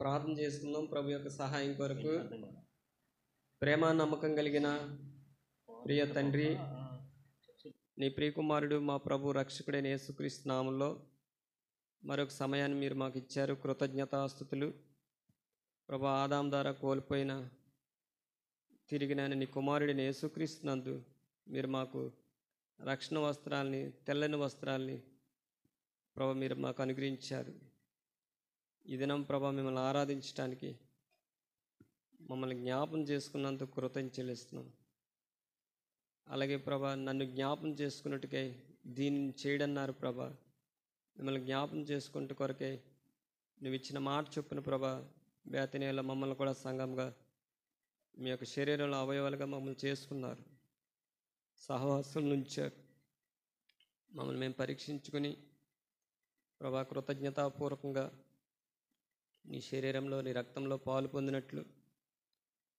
ప్రార్థన చేసుకుందాం. ప్రభు యొక్క సహాయం కొరకు. ప్రేమ నమ్మకం కలిగిన ప్రియ తండ్రి, నీ ప్రియకుమారుడు మా ప్రభు రక్షకుడైన యేసుక్రీస్తు నామములో మరొక సమయాన్ని మీరు మాకు ఇచ్చారు. కృతజ్ఞతాస్తుతులు. ప్రభు ఆదాం ద్వారా కోల్పోయిన తిరిగిన నీ కుమారుడైన యేసుక్రీస్తు నందు మీరు మాకు రక్షణ వస్త్రాల్ని, తెల్లని వస్త్రాల్ని ప్రభు మీరు మాకు అనుగ్రహించారు. ఈ దినం ప్రభు మిమ్మల్ని ఆరాధించడానికి మమ్మల్ని జ్ఞాపం చేసుకున్నందుకు కృతజ్ఞతలు చెల్లిస్తున్నాం. అలాగే ప్రభా నన్ను జ్ఞాపం చేసుకున్నట్టుకై దీన్ని చేయడన్నారు ప్రభా. మిమ్మల్ని జ్ఞాపం చేసుకుంటూ కొరకై నువ్వు ఇచ్చిన మాట చొప్పున ప్రభా బేతనీయులో మమ్మల్ని కూడా సంఘంగా మీ యొక్క శరీరంలో అవయవాలుగా మమ్మల్ని చేసుకున్నారు. సహవాసం నుంచారు. మమ్మల్ని మేము పరీక్షించుకుని ప్రభా కృతజ్ఞతాపూర్వకంగా నీ శరీరంలో నీ రక్తంలో పాలు పొందినట్లు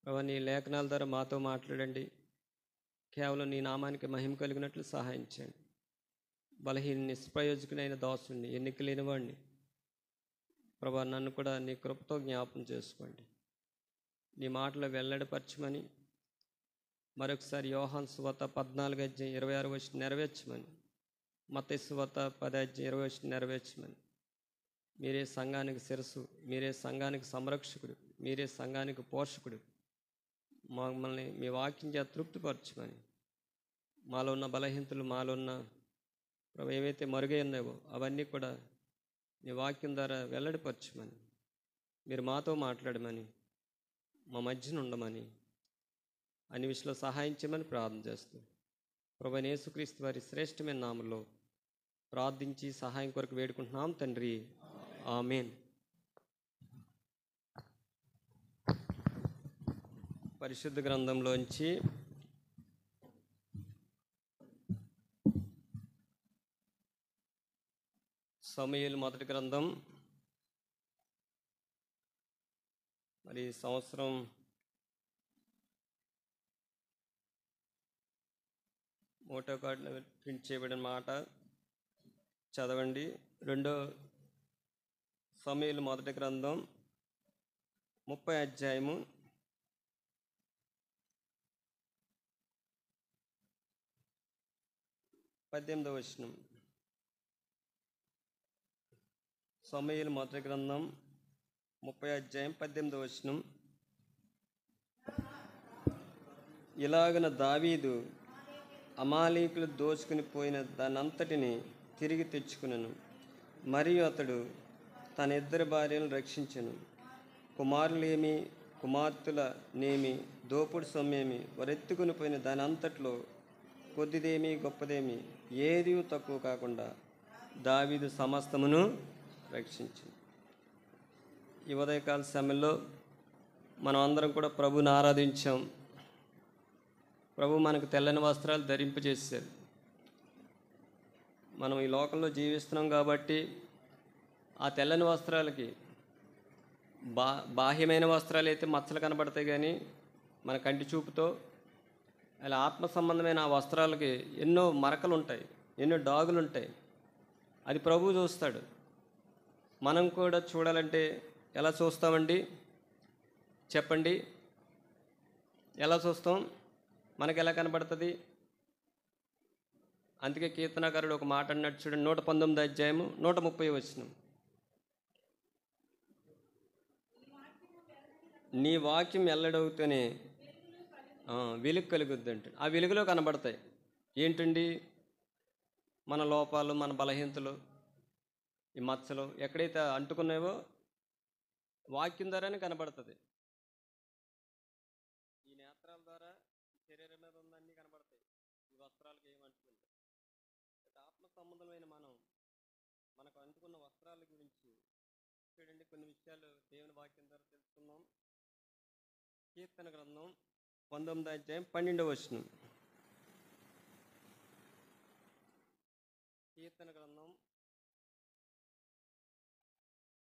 ప్రభా నీ లేఖనాల ద్వారా మాతో మాట్లాడండి. కేవలం నీ నామానికి మహిమ కలిగినట్లు సహాయం చేయండి. బలహీన నిష్ప్రయోజకునైన దాసుని, ఎన్నిక లేని వాడిని ప్రభా నన్ను కూడా నీ కృపతో జ్ఞాపం చేసుకోండి. నీ మాటలు వెల్లడిపరచమని మరొకసారి యోహాను సువార్త 14:26 నెరవేర్చమని, మత్తయి సువార్త 10:20 నెరవేర్చమని. మీరే సంఘానికి శిరస్సు, మీరే సంఘానికి సంరక్షకుడు, మీరే సంఘానికి పోషకుడు. మమ్మల్ని మీ వాక్యం చేత తృప్తిపరచమని, మాలో ఉన్న బలహీనతలు, మాలో ఉన్న ఏవైతే మరుగై ఉన్నాయో అవన్నీ కూడా మీ వాక్యం ద్వారా వెల్లడిపరచమని, మీరు మాతో మాట్లాడమని, మా మధ్యన ఉండమని, అన్ని విషయంలో సహాయం చేయమని ప్రార్థన చేస్తూ ప్రభువైన యేసుక్రీస్తు వారి శ్రేష్టమైన నామములో ప్రార్థించి సహాయం కొరకు వేడుకుంటున్నాం తండ్రి. ఆమేన్. పరిశుద్ధ గ్రంథంలోంచి సమూయేలు మొదటి గ్రంథం. మరి సంవత్సరం మోటో కార్డులో ప్రింట్ చేయబడిన మాట చదవండి. 2 సమూయేలు మొదటి గ్రంథం 30 అధ్యాయము 18వ వచనం. సమూయేలు మొదటి గ్రంథం 30 అధ్యాయం 18వ వచనం. ఇలాగన దావీదు అమాలేకులు దోచుకుని పోయిన దానంతటిని తిరిగి తెచ్చుకునను, మరియు అతడు తన 2 భార్యలను రక్షించెను. కుమారులేమి కుమార్తెలనేమి దోపుడు సొమ్మేమి వరెత్తుకుని పోయిన దాని అంతట్లో కొద్దిదేమి గొప్పదేమి ఏది తక్కువ కాకుండా దావీదు సమస్తమును రక్షించింది. ఈ ఉదయకాల సమయంలో మనం అందరం కూడా ప్రభువుని ఆరాధించాం. ప్రభు మనకు తెల్లని వస్త్రాలు ధరింపజేశారు. మనం ఈ లోకంలో జీవిస్తున్నాం కాబట్టి ఆ తెల్లని వస్త్రాలకి బాహ్యమైన వస్త్రాలు అయితే మచ్చలు కనబడతాయి, కానీ మన కంటి చూపుతో అలా ఆత్మ సంబంధమైన ఆ వస్త్రాలకి ఎన్నో మరకలు ఉంటాయి, ఎన్నో డాగులు ఉంటాయి. అది ప్రభువు చూస్తాడు. మనం కూడా చూడాలంటే ఎలా చూస్తామండి చెప్పండి? ఎలా చూస్తాం? మనకు ఎలా కనబడుతుంది? అందుకే కీర్తనకారుడు ఒక మాట అన్నట్టు చూడండి. 119 అధ్యాయము 130 వచనం. నీ వాక్యం ఎల్లడవుతూనే వెలుగు కలుగుద్ది అంటే ఆ వెలుగులో కనబడతాయి. ఏంటండి? మన లోపాలు, మన బలహీనతలు, ఈ మచ్చలు ఎక్కడైతే అంటుకున్నావో వాక్యం ద్వారానే కనబడుతుంది. ఈ నేత్రాల ద్వారా శరీరం మీద ఉందన్నీ కనబడతాయి. ఈ వస్త్రాలకు ఏమంటుకుంటాయి. ఆత్మ సంబంధమైన మనకు అంటుకున్న వస్త్రాల గురించి చూడండి. కొన్ని విషయాలు దేవుని వాక్యం ద్వారా తెలుసుకుందాం. కీర్తన గ్రంథం 19వ అధ్యాయం 12వ వచనం. కీర్తన గ్రంథం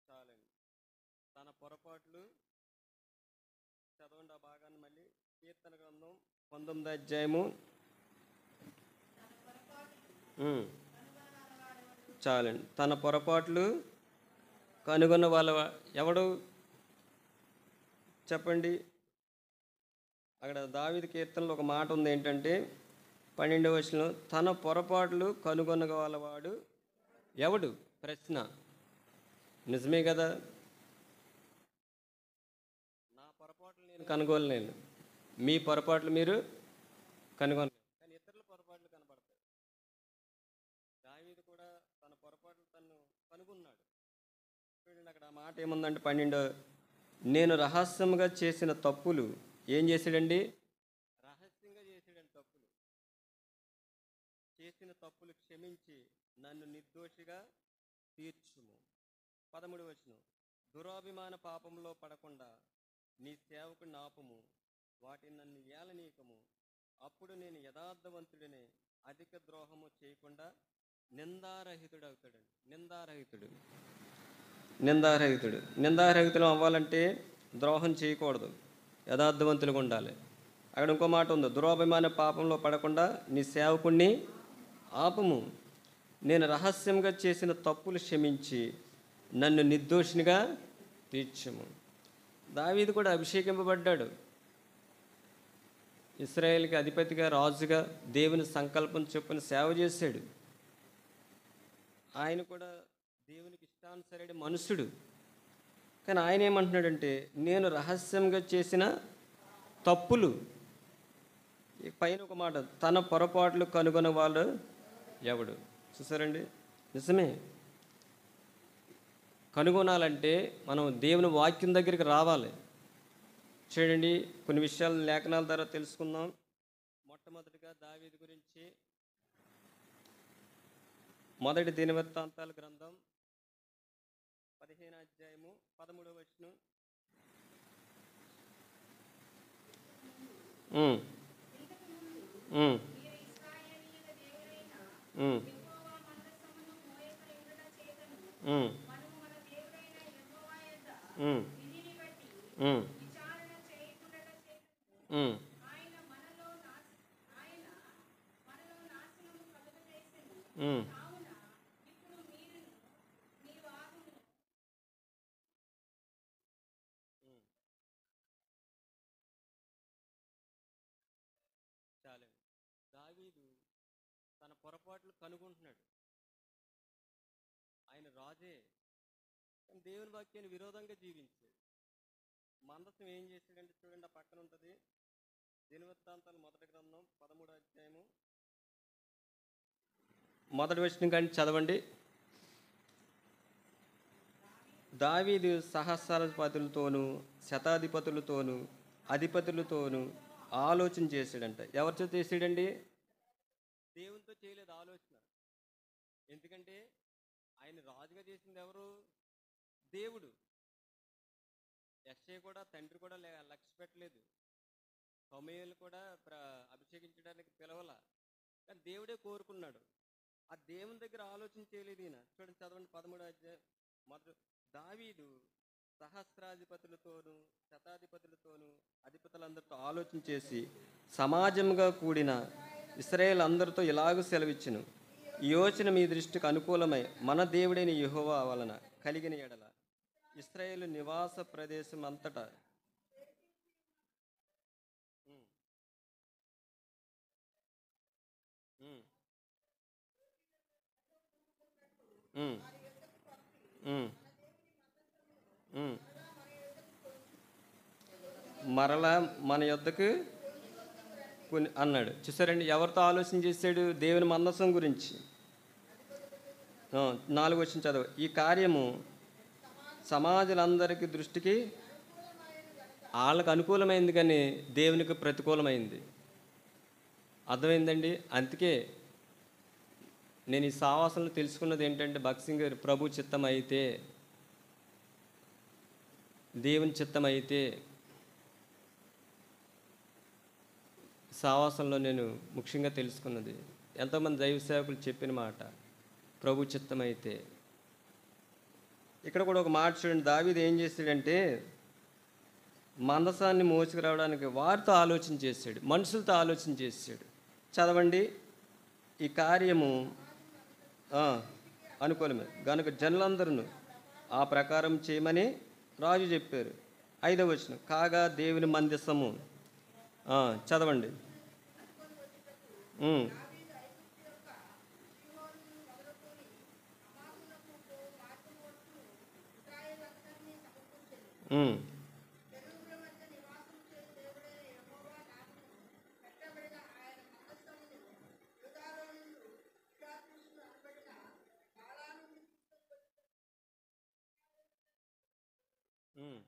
చాలండి. తన పొరపాట్లు చదవండి ఆ భాగాన్ని మళ్ళీ. కీర్తన గ్రంథం 19వ అధ్యాయము చాలండి. తన పొరపాట్లు కనుగొన్న వాళ్ళ ఎవడు? చెప్పండి. అక్కడ దావీదు కీర్తనలో ఒక మాట ఉంది ఏంటంటే 12వ వచనంలో, తన పొరపాట్లు కనుగొనగలవాడు ఎవడు? ప్రశ్న. నిజమే కదా, నా పొరపాట్లు నేను కనుగొనలేను, మీ పొరపాట్లు మీరు కనుగొనలేరు, కానీ ఇతరుల పొరపాట్లు కనబడతాయి. దావీదు కూడా తన పొరపాట్లు తను కనుగొన్నాడు. చూడండి అక్కడ ఆ మాట ఏముందంటే 12, నేను రహస్యంగా చేసిన తప్పులు ఏం చేశాడండి? రహస్యంగా చేసాడండి తప్పులు. చేసిన తప్పులు క్షమించి నన్ను నిర్దోషిగా తీర్చుము. 13వ వచనం, దురాభిమాన పాపంలో పడకుండా నీ సేవకుని నాపము, వాటిని నన్ను ఏలనీకము. అప్పుడు నేను యథార్థవంతుడిని, అధిక ద్రోహము చేయకుండా నిందారహితుడవుతాడండి. నిందారహితులు అవ్వాలంటే ద్రోహం చేయకూడదు, యథార్థవంతులుగా ఉండాలి. అక్కడ ఇంకో మాట ఉంది, దురాభిమాన పాపంలో పడకుండా నీ సేవకుణ్ణి ఆపము, నేను రహస్యంగా చేసిన తప్పులు క్షమించి నన్ను నిర్దోషినిగా తీర్చము. దావీదు కూడా అభిషేకింపబడ్డాడు, ఇశ్రాయేలుకి అధిపతిగా, రాజుగా దేవుని సంకల్పం చొప్పున సేవ చేశాడు. ఆయన కూడా దేవునికి ఇష్టానుసరైన మనుషుడు. కానీ ఆయన ఏమంటున్నాడంటే, నేను రహస్యంగా చేసిన తప్పులు. పైన ఒక మాట, తన పొరపాట్లు కనుగొన్న వాళ్ళు ఎవడు? చూసారండి, నిజమే. కనుగొనాలంటే మనం దేవుని వాక్యం దగ్గరికి రావాలి. చూడండి, కొన్ని విషయాలు లేఖనాల ద్వారా తెలుసుకుందాం. మొట్టమొదటిగా దావీదు గురించి మొదటి దినవృత్తాంతాల గ్రంథం 15వ అధ్యాయము 13వ వచనం. చాలండి. దావీదు తన పొరపాట్లు కనుగొంటున్నాడు. ఆయన రాజే, కానీ దేవుని వాక్యాన్ని విరోధంగా జీవించాడు. మందసం ఏం చేశాడంటే చూడండి, ఆ పక్కన ఉంటుంది, దినవృత్తాంతాలు మొదటి గ్రంథం 13వ అధ్యాయము 1వ వచనం కానీ చదవండి. దావీదు సహస్రాధిపతులతోనూ శతాధిపతులతోనూ అధిపతులతోనూ ఆలోచన చేశాడంట. ఎవరితో చేశాడండి? దేవునితో చేయలేదు ఆలోచన. ఎందుకంటే ఆయన రాజుగా చేసింది ఎవరు? దేవుడు. యెషయా కూడా తండ్రి కూడా లక్ష్య పెట్టలేదు, సమూయేలు కూడా అభిషేకించడానికి పిలవల, కానీ దేవుడే కోరుకున్నాడు. ఆ దేవుని దగ్గర ఆలోచన చేయలేదు ఈయన. చూడండి, చదవండి 13వ అధ్యాయం మొదటి. దావీదు సహస్రాధిపతులతోనూ శతాధిపతులతోనూ అధిపతులందరితో ఆలోచన చేసి సమాజంగా కూడిన ఇశ్రాయేలు అందరితో ఇలాగూ సెలవిచ్చును, ఈ యోచన మీ దృష్టికి అనుకూలమై మన దేవుడైన యెహోవా వలన కలిగిన ఎడల ఇశ్రాయేలు నివాస ప్రదేశం అంతటా మరలా మన యొద్దకు అన్నాడు. చూసారండి, ఎవరితో ఆలోచన చేశాడు? దేవుని మందసం గురించి. 4వ వచనం చదువు. ఈ కార్యము సమాజులందరికీ దృష్టికి వాళ్ళకు అనుకూలమైంది, కానీ దేవునికి ప్రతికూలమైంది. అర్థమైందండి? అందుకే నేను ఈ సావాసంలో తెలుసుకున్నది ఏంటంటే, భక్సింగ్ గారు, ప్రభు చిత్తం అయితే, దేవుని చిత్తం అయితే, సావాసంలో నేను ముఖ్యంగా తెలుసుకున్నది, ఎంతోమంది దైవ సేవకులు చెప్పిన మాట, ప్రభు చిత్తం అయితే. ఇక్కడ కూడా ఒక మాట చూడండి, దావీదు ఏం చేశాడంటే మందసాన్ని మోసుకురావడానికి వారితో ఆలోచన చేశాడు, మనుషులతో ఆలోచన చేశాడు. చదవండి. ఈ కార్యము అనుకూలమే గనుక జనులందరూ ఆ ప్రకారం చేయమని రాజు చెప్పారు. 5వ వచనం, కాగా దేవుని మందసము చదవండి. ఉమ్, ఉమ్, ఉమ్.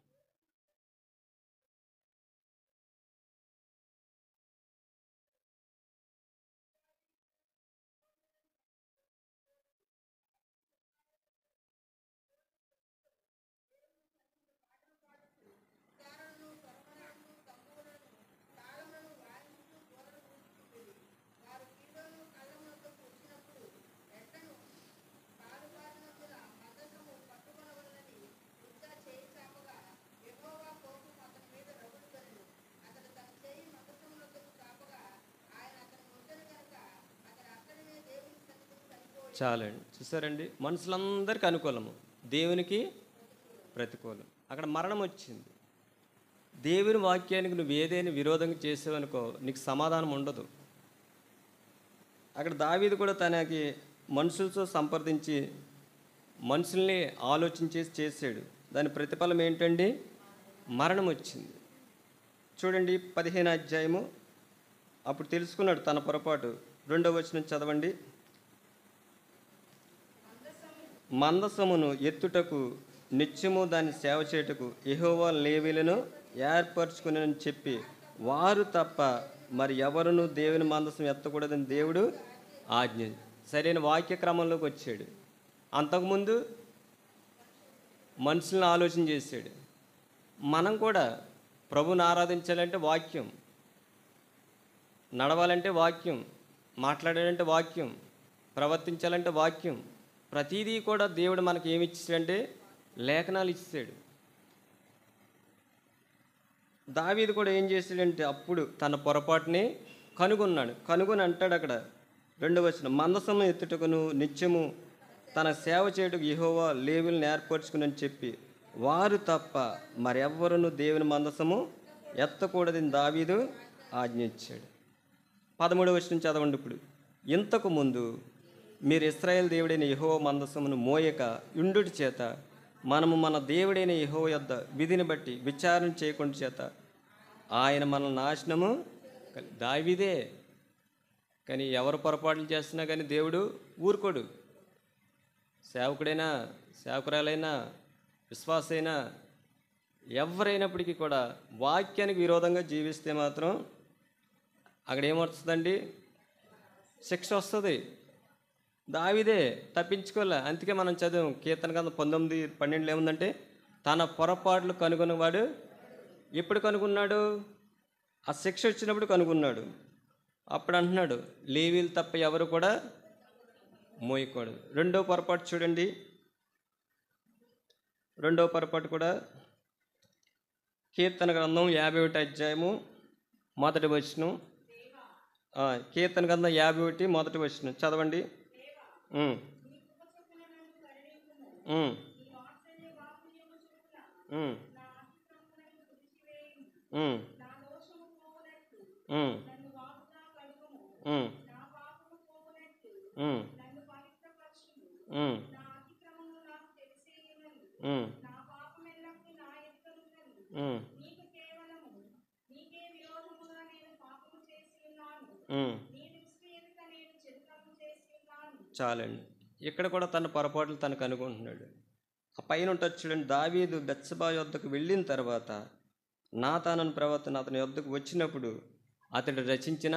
చాలండి. చూసారండి, మనుషులందరికీ అనుకూలము, దేవునికి ప్రతికూలం. అక్కడ మరణం వచ్చింది. దేవుని వాక్యానికి నువ్వు ఏదైనా విరోధంగా చేసావనుకో నీకు సమాధానం ఉండదు. అక్కడ దావీదు కూడా తనకి మనుషులతో సంప్రదించి మనుషుల్ని ఆలోచించేసి చేశాడు. దాని ప్రతిఫలం ఏంటండి? మరణం వచ్చింది. చూడండి 15వ అధ్యాయము. అప్పుడు తెలుసుకున్నాడు తన పొరపాటు. 2వ వచనం చదవండి. మందసమును ఎత్తుటకు నిత్యము దాన్ని సేవ చేయుటకు యెహోవా లేవీయులను ఏర్పరచుకుని చెప్పి వారు తప్ప మరి ఎవరును దేవుని మందసం ఎత్తకూడదని దేవుడు ఆజ్ఞ. సరైన వాక్య క్రమంలోకి వచ్చాడు. అంతకుముందు మనుషులను ఆలోచన చేశాడు. మనం కూడా ప్రభుని ఆరాధించాలంటే వాక్యం, నడవాలంటే వాక్యం, మాట్లాడాలంటే వాక్యం, ప్రవర్తించాలంటే వాక్యం. ప్రతిదీ కూడా దేవుడు మనకి ఏమి ఇచ్చాడంటే లేఖనాలు ఇచ్చాడు. దావీదు కూడా ఏం చేశాడంటే అప్పుడు తన పొరపాటుని కనుగొని అంటాడు అక్కడ 2వ వచనం, మందసము ఎత్తుటకును నిత్యము తన సేవ చేయుటకు యెహోవా లేవీయులను ఏర్పరచుకుని చెప్పి వారు తప్ప మరెవ్వరును దేవుని మందసము ఎత్తకూడదని దావీదు ఆజ్ఞ ఇచ్చాడు. 13వ వచనం చదవండి. ఇప్పుడు ఇంతకు ముందు మీరు ఇశ్రాయేల్ దేవుడైన యెహోవా మందసమును మోయక యుండుటి చేత మనము మన దేవుడైన యెహోవా యొద్ద విధిని బట్టి విచారణ చేయకుండా చేత ఆయన మన నాశనము దావీదే. కానీ ఎవరు పొరపాట్లు చేస్తున్నా కానీ దేవుడు ఊరుకోడు. సేవకుడైనా సేవకురాలైనా విశ్వాసైనా ఎవరైనప్పటికీ కూడా వాక్యానికి విరోధంగా జీవిస్తే మాత్రం అక్కడ ఏమొస్తుందండి? శిక్ష వస్తుంది. దావీదే తప్పించుకోలే. అందుకే మనం చదివాం కీర్తన గ్రంథం 19:12 ఏముందంటే తన పొరపాట్లు కనుగొన్నవాడు ఎప్పుడు కనుగొన్నాడు? ఆ శిక్ష వచ్చినప్పుడు కనుగొన్నాడు. అప్పుడు అంటున్నాడు లేవీయులు తప్ప ఎవరు కూడా మోయకూడదు. 2వ పొరపాటు చూడండి. 2వ పొరపాటు కూడా కీర్తన గ్రంథం 51 అధ్యాయము 1వ వచనం. కీర్తన గ్రంథం 51 1వ వచనం చదవండి. ఉమ్, ఉమ్, ఉమ్, ఉమ్, ఉమ్, ఉమ్, ఉమ్, ఉమ్, ఉమ్, ఉమ్, ఉమ్. చాలండి. ఇక్కడ కూడా తన పొరపాట్లు తనకు అనుకుంటున్నాడు. ఆ పైన ఉంటుంది చూడండి, దావీదు బెత్షెబా యొద్దకు వెళ్ళిన తర్వాత నాతాను ప్రవర్తన అతని యొద్దకు వచ్చినప్పుడు అతడు రచించిన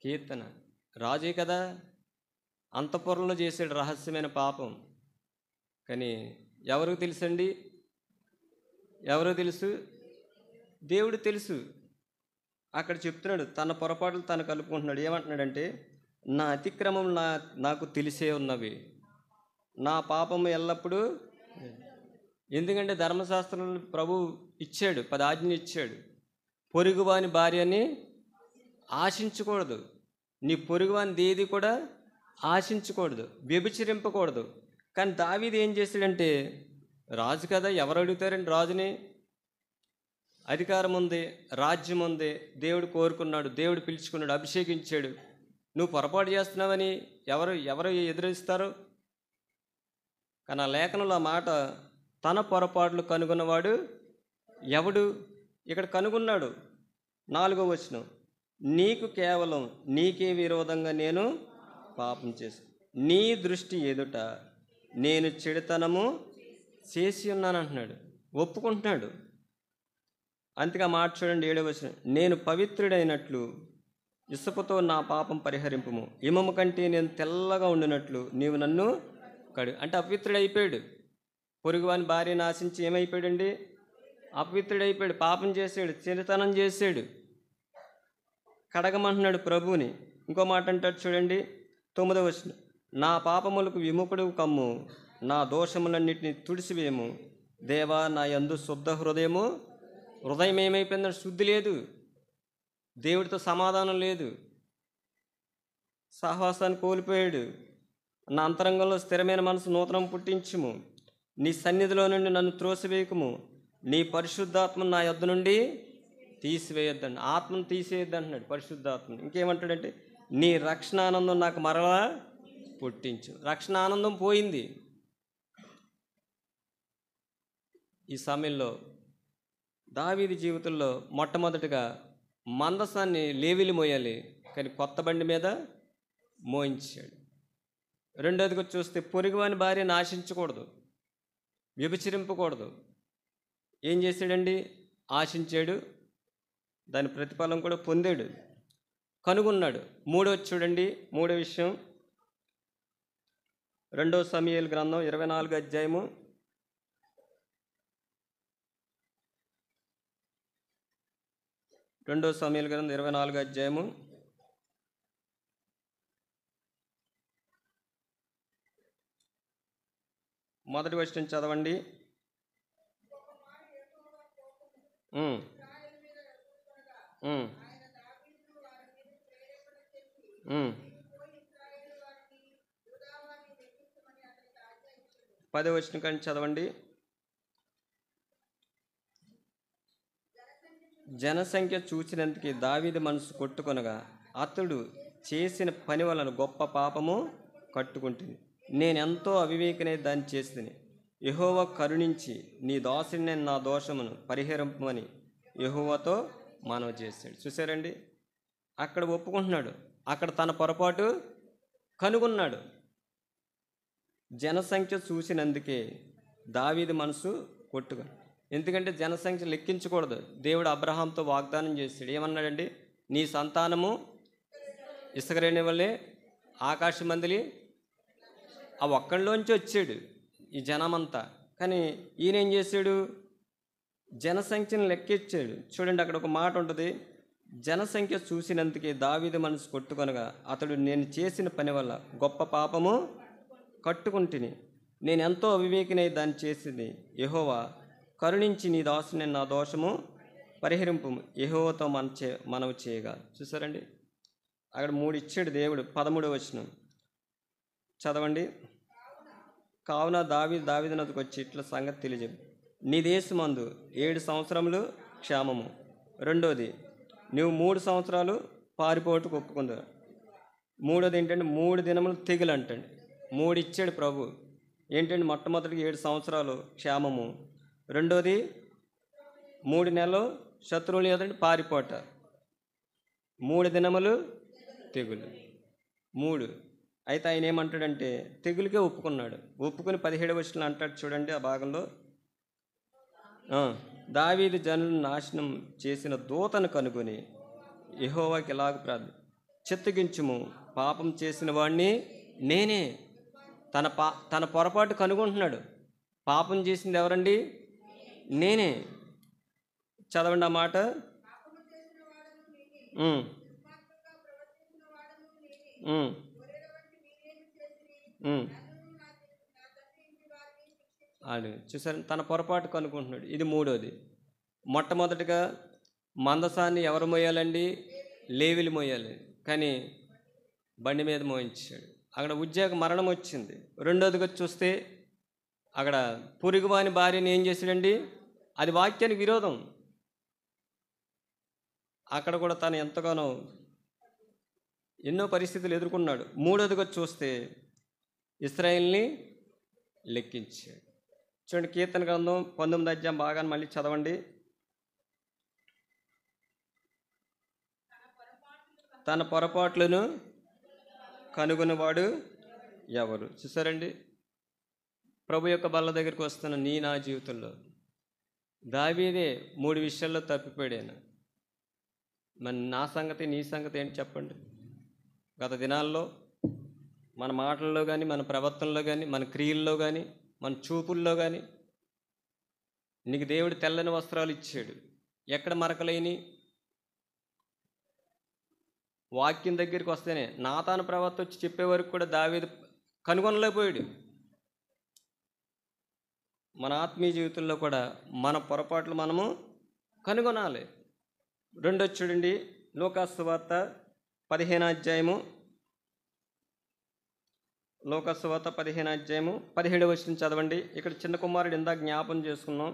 కీర్తన. రాజే కదా, అంతఃపురంలో చేసాడు రహస్యమైన పాపం. కానీ ఎవరికి తెలుసండి? ఎవరో తెలుసు? దేవుడు తెలుసు. అక్కడ చెప్తున్నాడు తన పొరపాట్లు తను కలుపుకుంటున్నాడు. ఏమంటున్నాడంటే నా అతిక్రమం నాకు తెలిసే ఉన్నవి, నా పాపము ఎల్లప్పుడూ. ఎందుకంటే ధర్మశాస్త్రంలో ప్రభు ఇచ్చాడు, 10 ఆజ్ఞలు ఇచ్చాడు. పొరుగువాని భార్యని ఆశించకూడదు, నీ పొరుగువాని దేది కూడా ఆశించకూడదు, వ్యభిచరింపకూడదు. కానీ దావీదు ఏం చేశాడంటే రాజు కదా, ఎవరు అడుగుతారండి రాజుని? అధికారం ఉంది, రాజ్యం ఉంది, దేవుడు కోరుకున్నాడు, దేవుడు పిలుచుకున్నాడు, అభిషేకించాడు. నువ్వు పొరపాటు చేస్తున్నావని ఎవరు ఎదురిస్తారు? కానీ ఆ లేఖనంలో ఆ మాట, తన పొరపాట్లు కనుగొన్నవాడు ఎవడు? ఇక్కడ కనుగొన్నాడు. 4వ వచనం, నీకు కేవలం నీకే విరోధంగా నేను పాపం చేశాను, నీ దృష్టి ఎదుట నేను చెడుతనము చేసి ఉన్నాను అంటున్నాడు. ఒప్పుకుంటున్నాడు. అంతగా మాట చూడండి, 7వ వచనం, నేను పవిత్రుడైనట్లు ఇసుకతో నా పాపం పరిహరింపుము, హిమము కంటే నేను తెల్లగా ఉండినట్లు నీవు నన్ను కడు. అంటే అపవిత్రుడైపోయాడు. పొరుగువాని భార్యను ఆశించి ఏమైపోయాడండి? అపవిత్రుడైపోయాడు, పాపం చేశాడు, చెడుతనం చేశాడు. కడగమంటున్నాడు ప్రభువుని. ఇంకో మాట అంటాడు చూడండి, 9వ వచనం, నా పాపములకు విముఖుడు కమ్ము, నా దోషములన్నిటిని తుడిసివేము, దేవా నా యందు శుద్ధ హృదయం ఏమైపోయిందంటే శుద్ధి లేదు, దేవుడితో సమాధానం లేదు, సహవాసాన్ని కోల్పోయాడు. నా అంతరంగంలో స్థిరమైన మనసు నూతనం పుట్టించుము, నీ సన్నిధిలో నుండి నన్ను త్రోసివేయకుము, నీ పరిశుద్ధాత్మను నా యొద్ద నుండి తీసివేయొద్దండి. ఆత్మను తీసేయొద్దు అంటున్నాడు, పరిశుద్ధాత్మను. ఇంకేమంటాడంటే, నీ రక్షణ ఆనందం నాకు మరలా పుట్టించు. రక్షణ ఆనందం పోయింది. ఈ సమయంలో దావీదు జీవితంలో మొట్టమొదటిగా మందసాన్ని లేవిలి మోయాలి, కానీ కొత్త బండి మీద మోయించాడు. రెండోదిగా చూస్తే పొరుగువాని భార్యను ఆశించకూడదు, వ్యభిచరింపకూడదు. ఏం చేశాడండి? ఆశించాడు, దాని ప్రతిఫలం కూడా పొందాడు, కనుగొన్నాడు. మూడోది చూడండి, మూడో విషయం 2 సమూయేలు గ్రంథం 24వ అధ్యాయము 2 సమూయేలు గ్రంథం 24వ అధ్యాయము 1వ వచనం చదవండి. పదో వచనం కానీ చదవండి. జనసంఖ్య చూసినందుకే దావీదు మనసు కొట్టుకొనగా, అతడు చేసిన పని వలన గొప్ప పాపము కట్టుకుంటుంది, నేనెంతో అవివేకనే దాన్ని చేస్తుంది. యెహోవా కరుణించి నీ దాసుని నా దోషమును పరిహరింపమని యెహోవాతో మనవి చేశాడు. చూసారండి, అక్కడ ఒప్పుకుంటున్నాడు, అక్కడ తన పొరపాటు కనుగొన్నాడు. జనసంఖ్య చూసినందుకే దావీదు మనసు కొట్టుకొని. ఎందుకంటే జనసంఖ్య లెక్కించకూడదు. దేవుడు అబ్రహాంతో వాగ్దానం చేశాడు. ఏమన్నాడండి? నీ సంతానము ఇసుకరేణి వల్లే ఆకాశమందిలి. ఆ ఒక్కడిలోంచి వచ్చాడు ఈ జనమంతా. కానీ ఈయన ఏం చేశాడు? జనసంఖ్యను లెక్కించాడు. చూడండి, అక్కడ ఒక మాట ఉంటుంది, జనసంఖ్య చూసినందుకే దావీదు మనసు కొట్టుకొనగా, అతడు నేను చేసిన పని వల్ల గొప్ప పాపము కట్టుకుంటుని, నేను ఎంతో అవివేకినై దాన్ని చేసింది. యెహోవా కరుణించి నీ దాసుని నా దోషము పరిహరింపు, యెహోవాతో మనవి చేయగా. చూసారండి, అక్కడ 3 ఇచ్చాడు దేవుడు. 13వ వచనం చదవండి. కావున దావీదు నదికి వచ్చి ఇట్లా సంగతి తెలియజేయు, నీ దేశమందు 7 సంవత్సరములు క్షేమము. రెండోది, నువ్వు 3 సంవత్సరాలు పారిపోటుకు ఒప్పుకుందా. మూడోది ఏంటంటే 3 దినములు తెగులు అంటండి. 3 ఇచ్చాడు ప్రభు. ఏంటంటే మొట్టమొదటికి 7 సంవత్సరాలు క్షేమము, రెండోది 3 నెలలు శత్రువులు ఏదంటే పారిపోట, 3 దినములు తెగులు. 3 అయితే ఆయన ఏమంటాడంటే తెగులుకే ఒప్పుకున్నాడు. ఒప్పుకుని 17వ వచనంలో అంటాడు చూడండి, ఆ భాగంలో, దావీదు జనులను నాశనం చేసిన దూతను కనుగొని యెహోవాకి ఇలాగ ప్రార్థన, చిత్తగించుము, పాపం చేసిన వాడిని నేనే. తన పొరపాటు కనుగొంటున్నాడు. పాపం చేసింది ఎవరండి? నేనే. చదవండి ఆ మాట. అది చూసారు, తన పొరపాటు కనుక్కుంటున్నాడు. ఇది మూడోది. మొట్టమొదటిగా మందసాన్ని ఎవరు మోయాలండి? లేవిలు మోయాలి. కానీ బండి మీద మోయించాడు. అక్కడ ఉజ్జాకు మరణం వచ్చింది. రెండోదిగా చూస్తే అక్కడ పొరుగువాని భార్యని ఏం చేశాడండి? అది వాక్యానికి విరోధం. అక్కడ కూడా తను ఎంతగానో ఎన్నో పరిస్థితులు ఎదుర్కొన్నాడు. మూడోదిగా చూస్తే ఇశ్రాయేలుని లెక్కించాడు. చూడండి, కీర్తన గ్రంథం 19వ అధ్యాయం బాగా మళ్ళీ చదవండి. తన పొరపాట్లను కనుగొనేవాడు ఎవరు? చూసారండి, ప్రభు యొక్క బల్ల దగ్గరికి వస్తున్న నా జీవితంలో దావీదే 3 విషయాల్లో తప్పిపోయాను. మరి నా సంగతి, నీ సంగతి ఏంటి చెప్పండి? గత దినాల్లో మన మాటల్లో కానీ, మన ప్రవర్తనలో కానీ, మన క్రియల్లో కానీ, మన చూపుల్లో కానీ నీకు దేవుడు తెల్లని వస్త్రాలు ఇచ్చాడు. ఎక్కడ మరకలేని వాక్యం దగ్గరికి వస్తేనే నాతాను ప్రవక్త వచ్చి చెప్పే వరకు కూడా దావీదు కనుగొనలేకపోయాడు. మన ఆత్మీయ జీవితంలో కూడా మన పొరపాట్లు మనము కనుగొనాలి. రెండోది చూడండి, లూకాసు సువార్త 15వ అధ్యాయము, లూకాసు సువార్త 15వ అధ్యాయము 17వ వచనం చదవండి. ఇక్కడ చిన్న కుమారుడు ఇందాక జ్ఞాపం చేసుకున్నాం.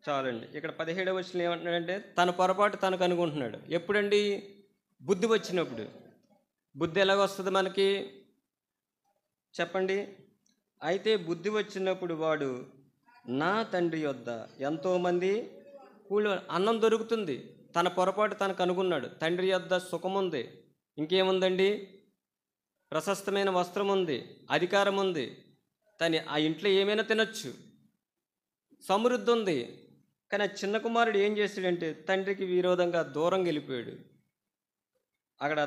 చాలండి. ఇక్కడ 17వ వచనం ఏమంటున్నాడంటే తన పొరపాటు తనకు అనుకుంటున్నాడు. ఎప్పుడండి? బుద్ధి వచ్చినప్పుడు. బుద్ధి ఎలాగొస్తుంది మనకి చెప్పండి? అయితే బుద్ధి వచ్చినప్పుడు వాడు నా తండ్రి యొద్ద ఎంతోమంది కూలి అన్నం దొరుకుతుంది. తన పొరపాటు తనకు అనుకున్నాడు. తండ్రి యొద్ద సుఖం ఉంది, ఇంకేముందండి? ప్రశస్తమైన వస్త్రం ఉంది, అధికారం ఉంది, తను ఆ ఇంట్లో ఏమైనా తినొచ్చు, సమృద్ధి ఉంది. కానీ ఆ చిన్న కుమారుడు ఏం చేశాడంటే తండ్రికి విరోధంగా దూరం వెళ్ళిపోయాడు. అక్కడ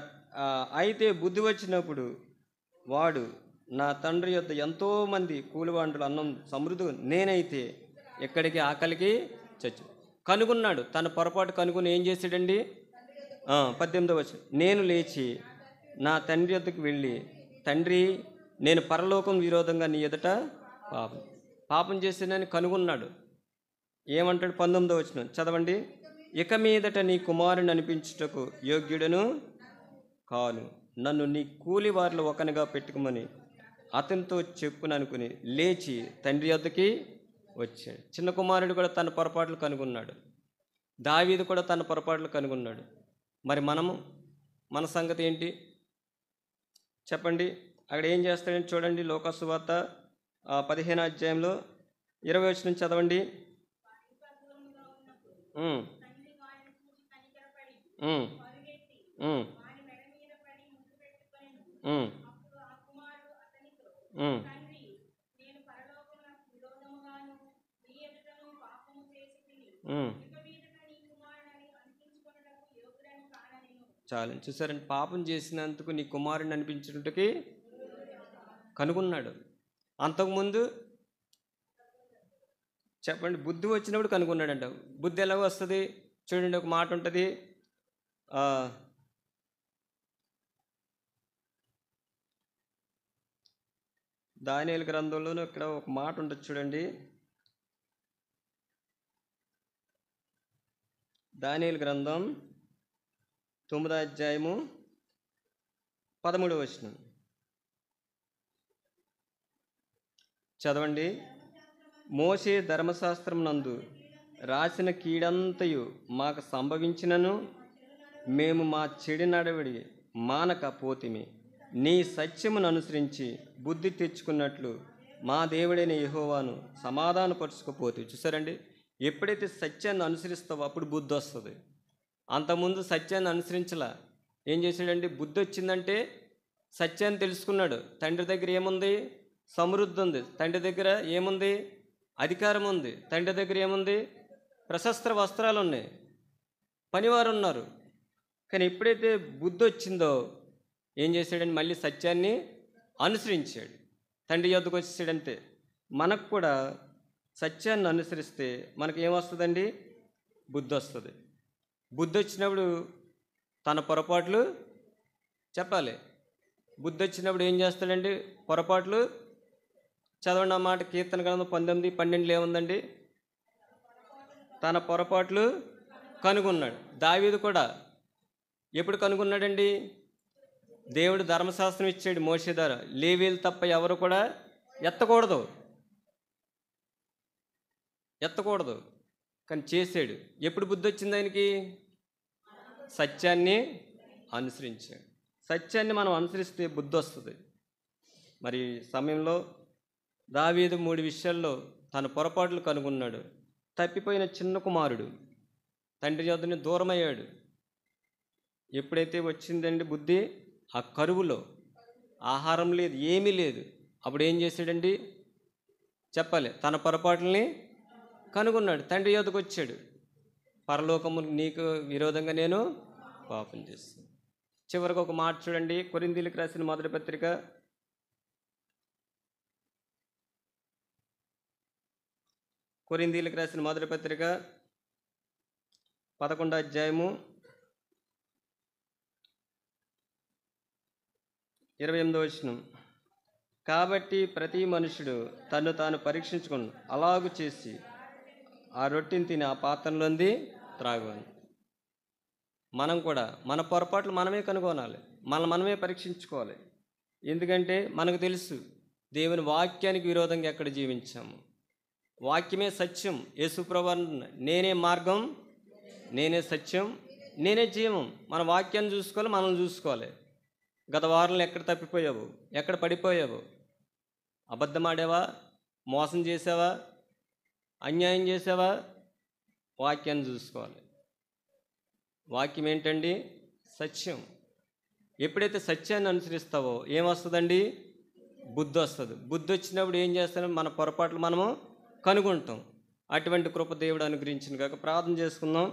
అయితే బుద్ధి వచ్చినప్పుడు వాడు నా తండ్రి యొద్ద ఎంతోమంది కూలివాండ్రులు అన్నం సమృద్ధి, నేనైతే ఎక్కడికి ఆకలికి చచ్చు. కనుగొన్నాడు, తన పొరపాటు కనుగొని ఏం చేశాడండి? 18వ వచనం, నేను లేచి నా తండ్రి యొద్దకు వెళ్ళి, తండ్రి నేను పరలోకం విరోధంగా నీ ఎదుట పాపం చేశానని కనుగొన్నాడు. ఏమంటాడు? 19వ వచనం చదవండి. ఇక మీదట నీ కుమారుని అనిపించుటకు యోగ్యుడను కాను, నన్ను నీ కూలి వారిలో ఒకనిగా పెట్టుకోమని అతనితో చెప్పుననుకుని లేచి తండ్రి యొద్దకి వచ్చాడు. చిన్న కుమారుడు కూడా తన పొరపాట్లు కనుగొన్నాడు. దావీదు కూడా తన పొరపాట్లు కనుగొన్నాడు. మరి మనము, మన సంగతి ఏంటి చెప్పండి? అక్కడ ఏం చేస్తాడని చూడండి. లూకాసు సువార్త 15వ అధ్యాయంలో 20వ వచనం చదవండి. చాలు, చూసారండి, పాపం చేసినందుకు నీ కుమారుని అనిపించినట్టుకి కనుగొన్నాడు. అంతకుముందు చెప్పండి, బుద్ధి వచ్చినప్పుడు కనుగొన్నాడంట. బుద్ధి ఎలాగో వస్తుంది చూడండి, ఒక మాట ఉంటుంది. దానియేలు గ్రంథంలోనూ ఇక్కడ ఒక మాట ఉంటుంది చూడండి. దానియేలు గ్రంథం 9వ అధ్యాయము 13వ వచనం చదవండి. మోషే ధర్మశాస్త్రం నందు రాసిన కీడంతయు మాకు సంభవించినను మేము మా చెడు నడవడి మానక పోతిమి. నీ సత్యమును అనుసరించి బుద్ధి తెచ్చుకున్నట్లు మా దేవుడైన యెహోవాను సమాధానపరుచుకుపోతే. చూసారండి, ఎప్పుడైతే సత్యాన్ని అనుసరిస్తావో అప్పుడు బుద్ధి వస్తుంది. అంతకుముందు సత్యాన్ని అనుసరించలా. ఏం చేశాడండి? బుద్ధి వచ్చిందంటే సత్యాన్ని తెలుసుకున్నాడు. తండ్రి దగ్గర ఏముంది? సమృద్ధి ఉంది. తండ్రి దగ్గర ఏముంది? అధికారం ఉంది. తండ్రి దగ్గర ఏముంది? ప్రశస్త వస్త్రాలు ఉన్నాయి, పనివారు ఉన్నారు. కానీ ఎప్పుడైతే బుద్ధి వచ్చిందో ఏం చేశాడండి? మళ్ళీ సత్యాన్ని అనుసరించాడు, తండ్రి యొద్దకు వచ్చేసాడంతే. మనకు కూడా సత్యాన్ని అనుసరిస్తే మనకు ఏమొస్తుందండి? బుద్ధి వస్తుంది. బుద్ధి వచ్చినప్పుడు తన పొరపాట్లు చెప్పాలి. బుద్ధి వచ్చినప్పుడు ఏం చేస్తాడండి? పొరపాట్లు చదవండి ఆ మాట. కీర్తన గ్రంథం 19:12 ఏముందండి? తన పొరపాట్లు కనుగొన్నాడు. దావీదు కూడా ఎప్పుడు కనుగొన్నాడండి? దేవుడు ధర్మశాస్త్రం ఇచ్చాడు మోషే ద్వారా, లేవీలు తప్ప ఎవరు కూడా ఎత్తకూడదు కానీ చేశాడు. ఎప్పుడు బుద్ధి వచ్చింది ఆయనకి? సత్యాన్ని అనుసరించాడు. సత్యాన్ని మనం అనుసరిస్తే బుద్ధి వస్తుంది. మరి సమయంలో దావీదు 3 విషయాల్లో తన పొరపాట్లు కనుగొన్నాడు. తప్పిపోయిన చిన్న కుమారుడు తండ్రి యొద్దకు దూరమయ్యాడు. ఎప్పుడైతే వచ్చిందండి బుద్ధి, ఆ కరువులో ఆహారం లేదు, ఏమీ లేదు, అప్పుడు ఏం చేశాడండి? చెప్పాలి, తన పొరపాట్లని కనుగొన్నాడు. తండ్రి యొద్దకు వచ్చాడు, పరలోకము నీకు విరోధంగా నేను పాపం చేస్తాను. చివరికి ఒక మాట చూడండి, కొరింథీయులకు రాసిన మొదటి పత్రిక 11వ అధ్యాయము 28వ వచనం. కాబట్టి ప్రతి మనుషుడు తను తాను పరీక్షించుకుని అలాగు చేసి ఆ రొట్టెని తిని ఆ పాత్రలోంది త్రాగుని. మనం కూడా మన పొరపాట్లు మనమే కనుగొనాలి, మనమే పరీక్షించుకోవాలి. ఎందుకంటే మనకు తెలుసు దేవుని వాక్యానికి విరోధంగా ఎక్కడ జీవించాము. వాక్యమే సత్యం. యేసుప్రభు నేనే మార్గం, నేనే సత్యం, నేనే జీవం. మన వాక్యాన్ని చూసుకోవాలి, మనం చూసుకోవాలి. గత వారంలో ఎక్కడ తప్పిపోయావు, ఎక్కడ పడిపోయావు? అబద్ధమాడావా? మోసం చేసావా? అన్యాయం చేసావా? వాక్యాన్ని చూసుకోవాలి. వాక్యం ఏంటండి? సత్యం. ఎప్పుడైతే సత్యాన్ని అనుసరిస్తావో ఏమొస్తుందండి? బుద్ధి వస్తుంది. బుద్ధి వచ్చినప్పుడు ఏం చేస్తాం? మన పొరపాట్లు మనము కనుగొంటాం. అటువంటి కృప దేవుడు అనుగ్రహించిన కాక ప్రార్థన చేసుకుందాం.